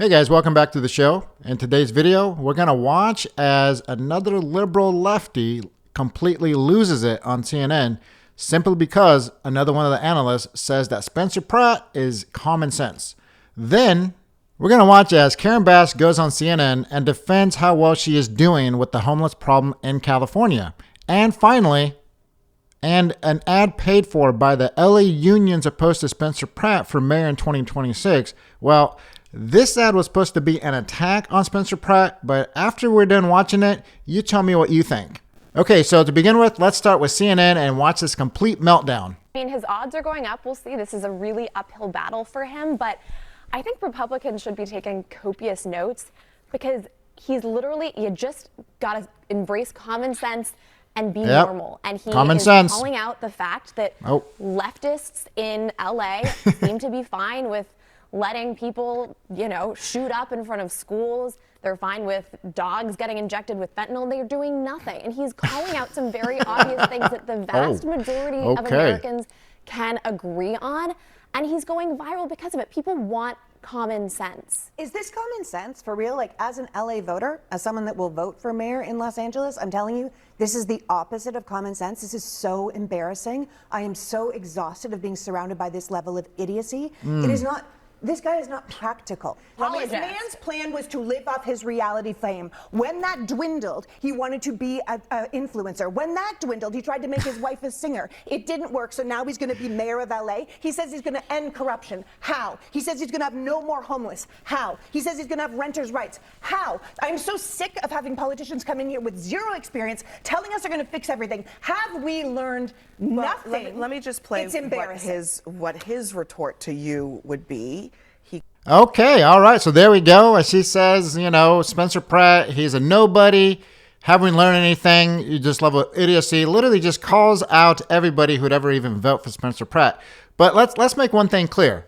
Hey guys, welcome back to the show. In today's video, we're going to watch as another liberal lefty completely loses it on CNN simply because another one of the analysts says that Spencer Pratt is common sense. Then we're going to watch as Karen Bass goes on CNN and defends how well she is doing with the homeless problem in California. And finally, and an ad paid for by the LA unions opposed to Spencer Pratt for mayor in 2026. Well, this ad was supposed to be an attack on Spencer Pratt, but after we're done watching it, you tell me what you think. Okay, so to begin with, let's start with CNN and watch this complete meltdown. I mean, his odds are going up. We'll see. This is a really uphill battle for him, but I think Republicans should be taking copious notes because he's literally, you just got to embrace common sense and be normal. And he is calling out the fact that leftists in LA seem to be fine with letting people, shoot up in front of schools. They're fine with dogs getting injected with fentanyl. They're doing nothing. And he's calling out some very obvious things that the vast majority of Americans can agree on. And he's going viral because of it. People want common sense. Is this common sense for real? Like, as an LA voter, as someone that will vote for mayor in Los Angeles, I'm telling you, this is the opposite of common sense. This is so embarrassing. I am so exhausted of being surrounded by this level of idiocy. It is not. This guy is not practical. This man's plan was to live off his reality fame. When that dwindled, he wanted to be an influencer. When that dwindled, he tried to make his wife a singer. It didn't work, so now he's going to be mayor of LA. He says he's going to end corruption. How? He says he's going to have no more homeless. How? He says he's going to have renters' rights. How? I'm so sick of having politicians come in here with zero experience telling us they're going to fix everything. Have we learned nothing? Let me just play it's embarrassing. what his retort to you would be. Okay, all right, so there we go. As she says, Spencer Pratt, he's a nobody. Haven't learned anything. You just level idiocy. Literally just calls out everybody who'd ever even vote for Spencer Pratt. But let's make one thing clear.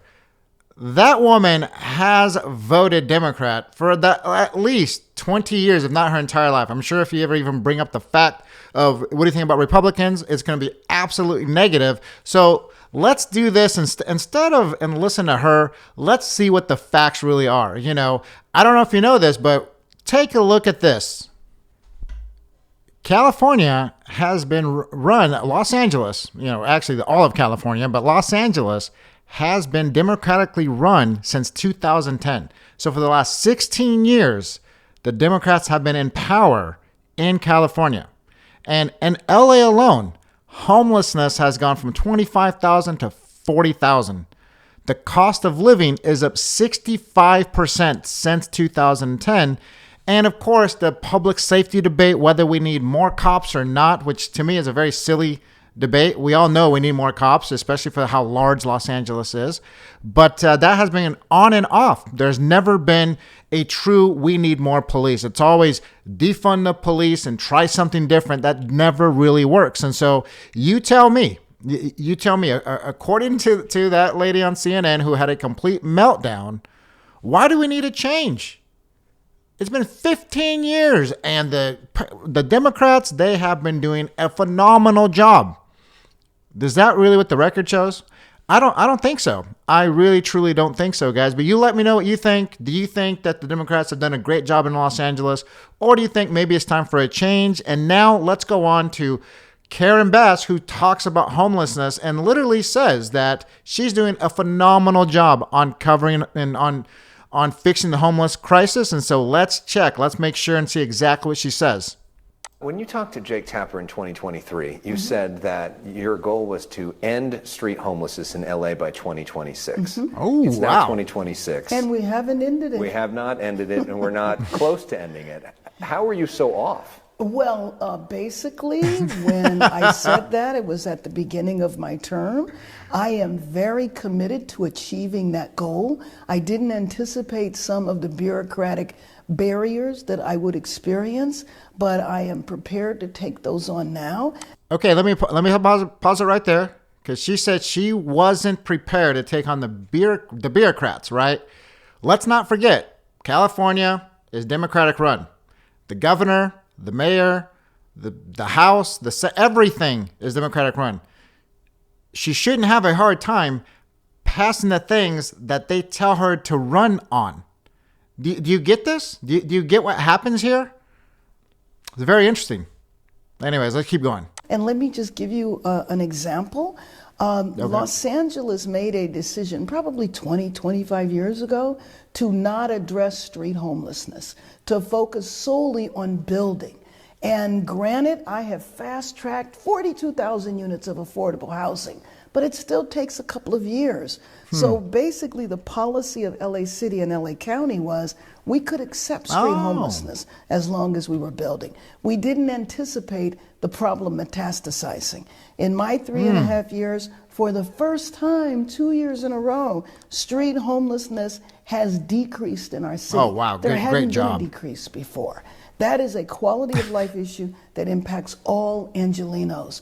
That woman has voted Democrat for at least 20 years, if not her entire life. I'm sure if you ever even bring up the fact of what do you think about Republicans, it's going to be absolutely negative. So let's do this instead of and listen to her. Let's see what the facts really are. I don't know if you know this, but take a look at this. California has been run, Los Angeles, actually all of California, but Los Angeles has been democratically run since 2010. So for the last 16 years, the Democrats have been in power in California. And in LA alone, homelessness has gone from 25,000 to 40,000. The cost of living is up 65% since 2010. And of course, the public safety debate, whether we need more cops or not, which to me is a very silly debate. We all know we need more cops, especially for how large Los Angeles is. But that has been on and off. There's never been a true we need more police. It's always defund the police and try something different. That never really works. And so you tell me, according to that lady on CNN who had a complete meltdown, why do we need a change? It's been 15 years and the Democrats, they have been doing a phenomenal job. Is that really what the record shows? I don't think so. I really, truly don't think so, guys. But you let me know what you think. Do you think that the Democrats have done a great job in Los Angeles? Or do you think maybe it's time for a change? And now let's go on to Karen Bass, who talks about homelessness and literally says that she's doing a phenomenal job on covering and on fixing the homeless crisis. And so let's check. Let's make sure and see exactly what she says. When you talked to Jake Tapper in 2023, you said that your goal was to end street homelessness in LA by 2026. Oh, it's now 2026. And we haven't ended it. We have not ended it, and we're not close to ending it. How are you so off? Well, basically, when I said that, it was at the beginning of my term. I am very committed to achieving that goal. I didn't anticipate some of the bureaucratic barriers that I would experience, but I am prepared to take those on now. Okay, let me pause it right there, because she said she wasn't prepared to take on the bureaucrats, right? Let's not forget, California is Democratic run. The governor, the mayor, the House, everything is Democratic run. She shouldn't have a hard time passing the things that they tell her to run on. Do you get this? Do you get what happens here? It's very interesting. Anyways, let's keep going. And let me just give you an example. Los Angeles made a decision probably 20, 25 years ago to not address street homelessness, to focus solely on building. And granted, I have fast-tracked 42,000 units of affordable housing, but it still takes a couple of years. So basically the policy of LA City and LA County was we could accept street homelessness as long as we were building. We didn't anticipate the problem metastasizing. In my 3.5 years, for the first time, 2 years in a row, street homelessness has decreased in our city. Oh, wow. There hadn't Great been job. a decrease before. That is a quality of life issue that impacts all Angelenos.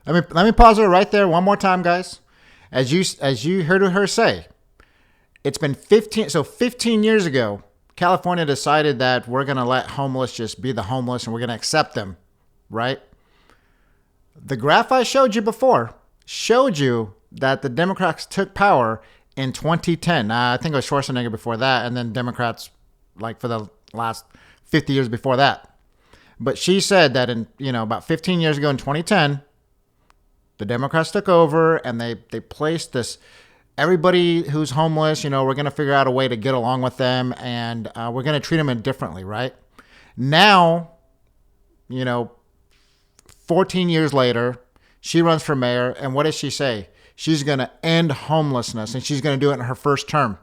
Let me pause it right there one more time, guys. As you heard her say, it's been 15 years ago, California decided that we're going to let homeless just be the homeless and we're going to accept them, right? The graph I showed you before showed you that the Democrats took power in 2010. I think it was Schwarzenegger before that, and then Democrats like for the last 50 years before that. But she said that in about 15 years ago in 2010, the Democrats took over and they placed this, everybody who's homeless, we're going to figure out a way to get along with them, and we're going to treat them differently, right? Now, 14 years later, she runs for mayor, and what does she say? She's going to end homelessness, and she's going to do it in her first term.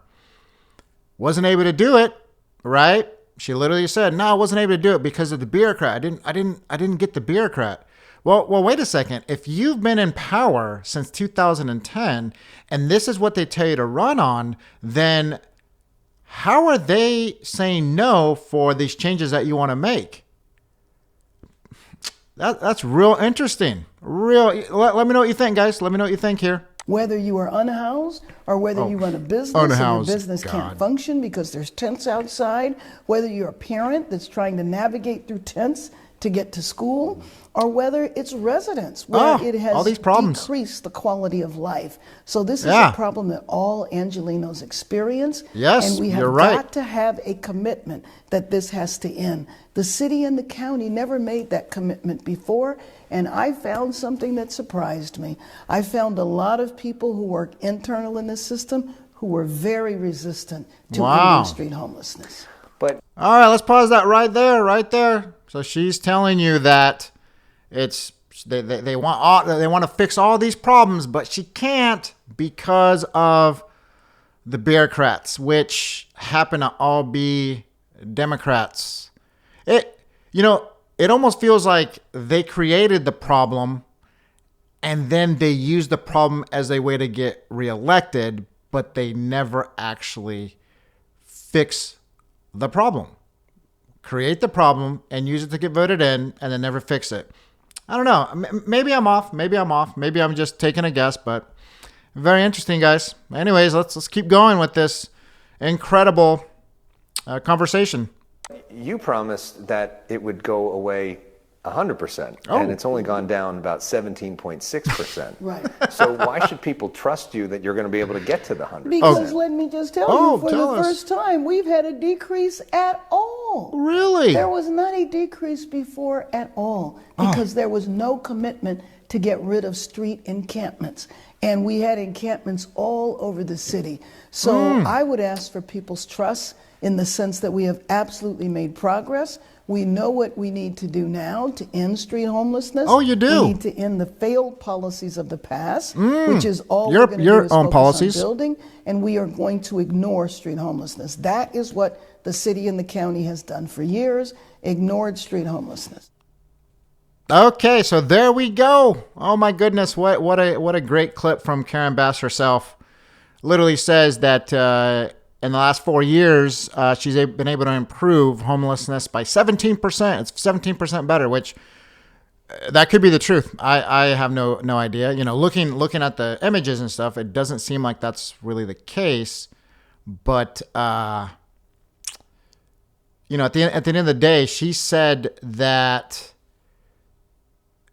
Wasn't able to do it, right? She literally said, "No, I wasn't able to do it because of the bureaucrat. I didn't get the bureaucrat." Well, wait a second. If you've been in power since 2010, and this is what they tell you to run on, then how are they saying no for these changes that you want to make? That's real interesting. Let me know what you think, guys. Let me know what you think here. Whether you are unhoused or whether you run a business Unhoused, and your business God. can't function because there's tents outside, whether you're a parent that's trying to navigate through tents to get to school, or whether it's residents where it has all these problems. decreased the quality of life. So this is Yeah. a problem that all Angelenos experience. Yes, and we have you're right. got to have a commitment that this has to end. The city and the county never made that commitment before, and I found something that surprised me. I found a lot of people who work internal in the system who were very resistant to Wow. ending street homelessness. But All right, let's pause that right there. So she's telling you that it's they want to fix all these problems, but she can't because of the bureaucrats, which happen to all be Democrats. It almost feels like they created the problem and then they used the problem as a way to get reelected, but they never actually fix the problem. Create the problem and use it to get voted in and then never fix it. I don't know. Maybe I'm off. Maybe I'm just taking a guess, but very interesting, guys. Anyways, let's keep going with this incredible conversation. you promised that it would go away 100%, Oh. and it's only gone down about 17.6%. Right. So why should people trust you that you're going to be able to get to the 100%? Because let me just tell Oh, you, for tell the us. first time, we've had a decrease at all. Really? There was not a decrease before at all Oh. because there was no commitment to get rid of street encampments. And we had encampments all over the city. So I would ask for people's trust in the sense that we have absolutely made progress. We know what we need to do now to end street homelessness. Oh, you do? We need to end the failed policies of the past, which is all Your- we're going to your do is own focus policies. on building, and we are going to ignore street homelessness. That is what the city and the county has done for years, ignored street homelessness. Okay, so there we go. Oh my goodness, what a great clip from Karen Bass herself. Literally says that in the last 4 years, she's been able to improve homelessness by 17%. It's 17% better, which that could be the truth. I have no idea. You know, looking at the images and stuff, it doesn't seem like that's really the case. But you know, at the end of the day, she said that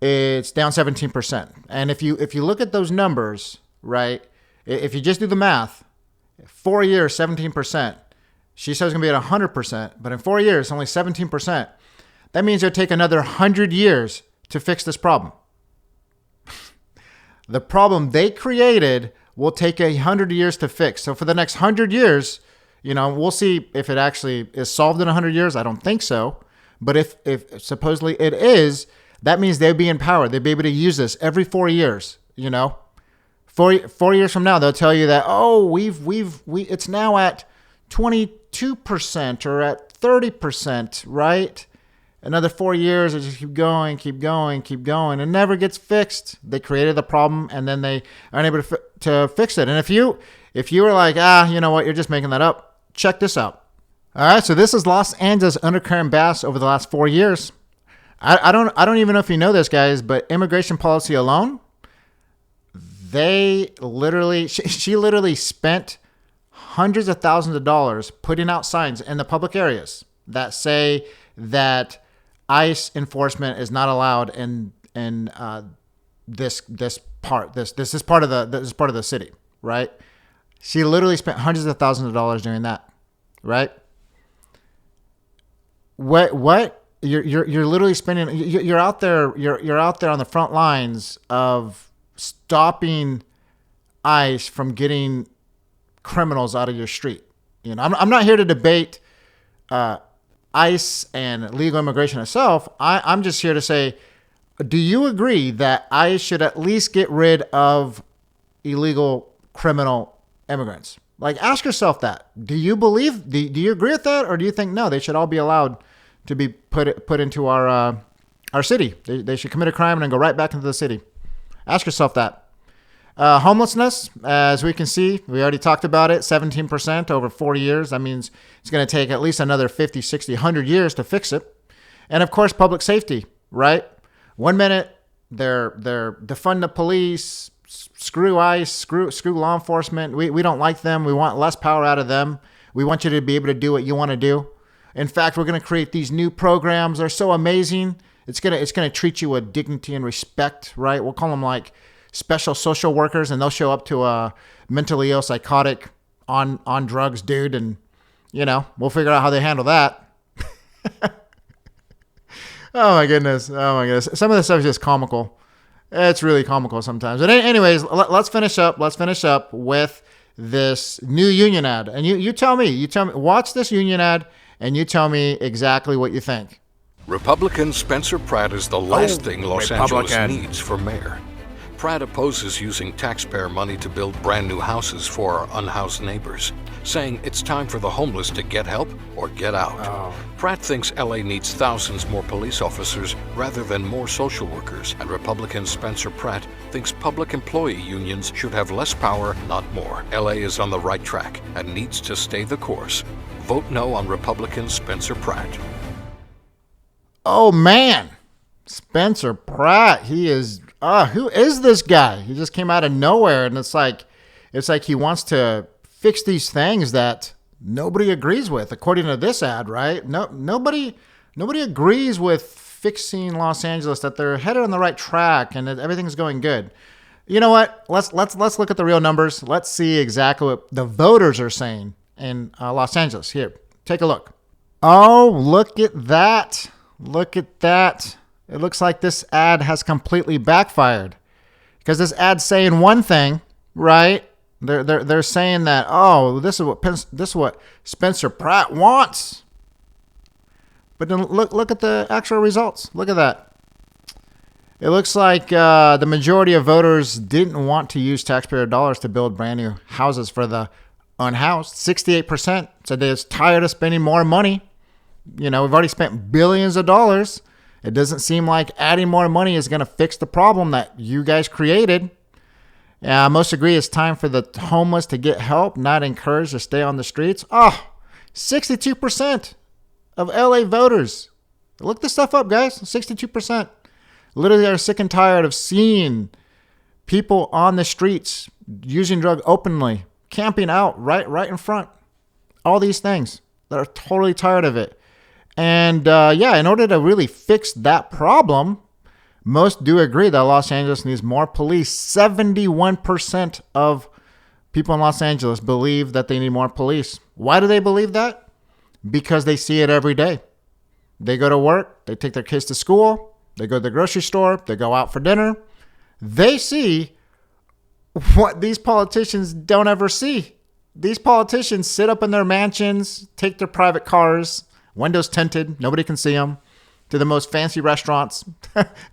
it's down 17%. And if you look at those numbers, right, if you just do the math, 4 years, 17%, She says it's going to be at 100%, but in 4 years, only 17%. That means it'll take another 100 years to fix this problem. The problem they created will take 100 years to fix. So for the next 100 years, we'll see if it actually is solved in 100 years. I don't think so. But if supposedly it is, that means they'll be in power. They'll be able to use this every 4 years, 4 years from now, they'll tell you that, it's now at 22% or at 30%, right? Another 4 years, it just keep going. It never gets fixed. They created the problem, and then they aren't able to fix it. And if you were like, you know what, you're just making that up, check this out. All right, so this is Los Angeles undercurrent bass over the last 4 years. I don't even know if you know this, guys, but immigration policy alone, she literally spent hundreds of thousands of dollars putting out signs in the public areas that say that ICE enforcement is not allowed in this part of the city, right? She literally spent hundreds of thousands of dollars doing that, right? What you're literally spending, you're out there on the front lines of stopping ICE from getting criminals out of your street. I'm not here to debate ICE and legal immigration itself. I'm just here to say, do you agree that ICE should at least get rid of illegal criminal immigrants? Like, ask yourself that. Do you agree with that, or do you think no, they should all be allowed to be put into our city? They should commit a crime and then go right back into the city. Ask yourself that. Homelessness, as we can see, we already talked about it, 17% over 40 years. That means it's going to take at least another 50, 60, 100 years to fix it. And of course, public safety, right? 1 minute, they're defund the police, screw ICE, screw law enforcement. We don't like them. We want less power out of them. We want you to be able to do what you want to do. In fact, we're going to create these new programs. They're so amazing. It's going to treat you with dignity and respect, right? We'll call them like special social workers, and they'll show up to a mentally ill, psychotic, on drugs dude, and we'll figure out how they handle that. Oh my goodness. Some of this stuff is just comical. It's really comical sometimes. But anyways, let's finish up with this new union ad. And you tell me, watch this union ad and you tell me exactly what you think. Republican Spencer Pratt is the last thing Los Angeles needs for mayor. Pratt opposes using taxpayer money to build brand new houses for our unhoused neighbors, saying it's time for the homeless to get help or get out. Pratt thinks LA needs thousands more police officers rather than more social workers, and Republican Spencer Pratt thinks public employee unions should have less power, not more. LA is on the right track and needs to stay the course. Vote no on Republican Spencer Pratt. Oh man, Spencer Pratt, he is, who is this guy? He just came out of nowhere, and it's like he wants to fix these things that nobody agrees with, according to this ad, right? Nobody agrees with fixing Los Angeles, that they're headed on the right track and that everything's going good. You know what? Let's look at the real numbers. Let's see exactly what the voters are saying in Los Angeles. Here, take a look. Oh, look at that. Look at that. It looks like this ad has completely backfired, because this ad's saying one thing, right? They're saying that, this is what Spencer Pratt wants. But then look at the actual results. Look at that. It looks like the majority of voters didn't want to use taxpayer dollars to build brand new houses for the unhoused. 68% said they're tired of spending more money. We've already spent billions of dollars. It doesn't seem like adding more money is going to fix the problem that you guys created. Most agree it's time for the homeless to get help, not encouraged to stay on the streets. 62% of LA voters. Look this stuff up, guys. 62%. Literally are sick and tired of seeing people on the streets using drugs openly, camping out right in front. All these things. They're totally tired of it. And in order to really fix that problem, most do agree that Los Angeles needs more police. 71% of people in Los Angeles believe that they need more police. Why do they believe that? because they see it every day. They go to work, they take their kids to school, they go to the grocery store, they go out for dinner. They see what these politicians don't ever see. These politicians sit up in their mansions, take their private cars, windows tinted, nobody can see them, to the most fancy restaurants,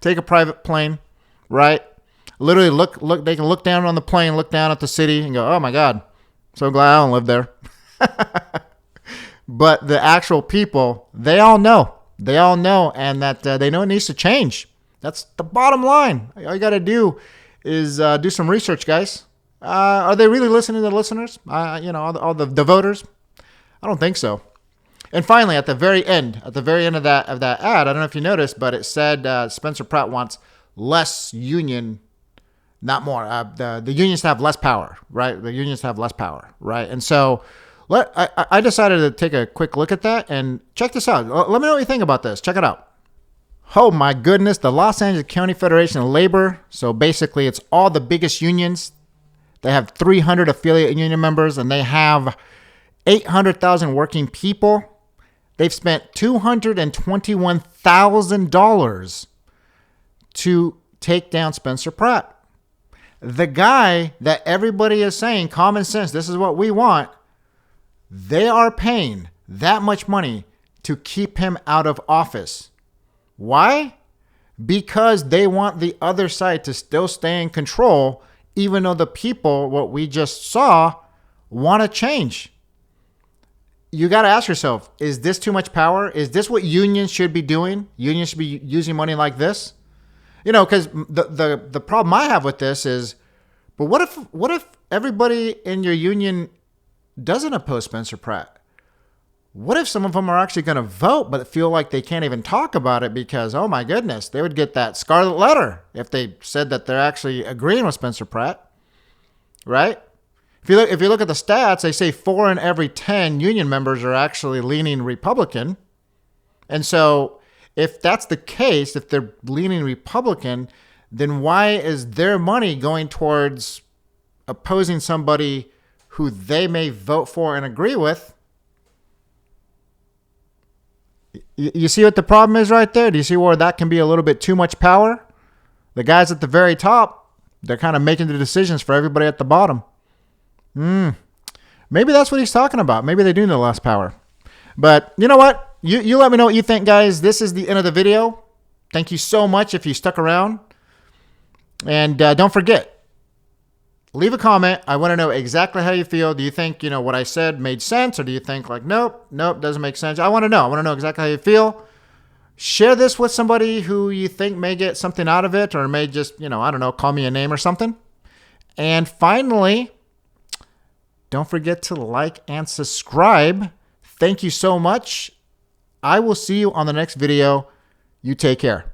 take a private plane, right? Literally look, they can look down on the plane, look down at the city and go, oh my God, so glad I don't live there. But the actual people, they all know, and that they know it needs to change. That's the bottom line. All you got to do is do some research, guys. Are they really listening to the listeners? All the voters? I don't think so. And finally, at the very end of that ad, I don't know if you noticed, but it said Spencer Pratt wants less union, not more. The unions to have less power, right? The unions to have less power, right? And so I decided to take a quick look at that and check this out. Let me know what you think about this. Check it out. Oh my goodness, the Los Angeles County Federation of Labor. So basically, it's all the biggest unions. They have 300 affiliate union members, and they have 800,000 working people. They've spent $221,000 to take down Spencer Pratt. The guy that everybody is saying, common sense, this is what we want. They are paying that much money to keep him out of office. Why? Because they want the other side to still stay in control, even though the people, what we just saw, want to change. You got to ask yourself, is this too much power? Is this what unions should be doing? Unions should be using money like this? Because the problem I have with this is, but what if everybody in your union doesn't oppose Spencer Pratt? What if some of them are actually going to vote but feel like they can't even talk about it because, oh my goodness, they would get that scarlet letter if they said that they're actually agreeing with Spencer Pratt, right? If you look at the stats, they say 4 in every 10 union members are actually leaning Republican. And so if that's the case, if they're leaning Republican, then why is their money going towards opposing somebody who they may vote for and agree with? You see what the problem is right there? Do you see where that can be a little bit too much power? The guys at the very top, they're kind of making the decisions for everybody at the bottom. Maybe that's what he's talking about. Maybe they do need less power. But you know what? You let me know what you think, guys. This is the end of the video. Thank you so much if you stuck around. And don't forget, leave a comment. I want to know exactly how you feel. Do you think, what I said made sense? Or do you think like, nope, doesn't make sense? I want to know. I want to know exactly how you feel. Share this with somebody who you think may get something out of it or may just, I don't know, call me a name or something. And finally, don't forget to like and subscribe. Thank you so much. I will see you on the next video. You take care.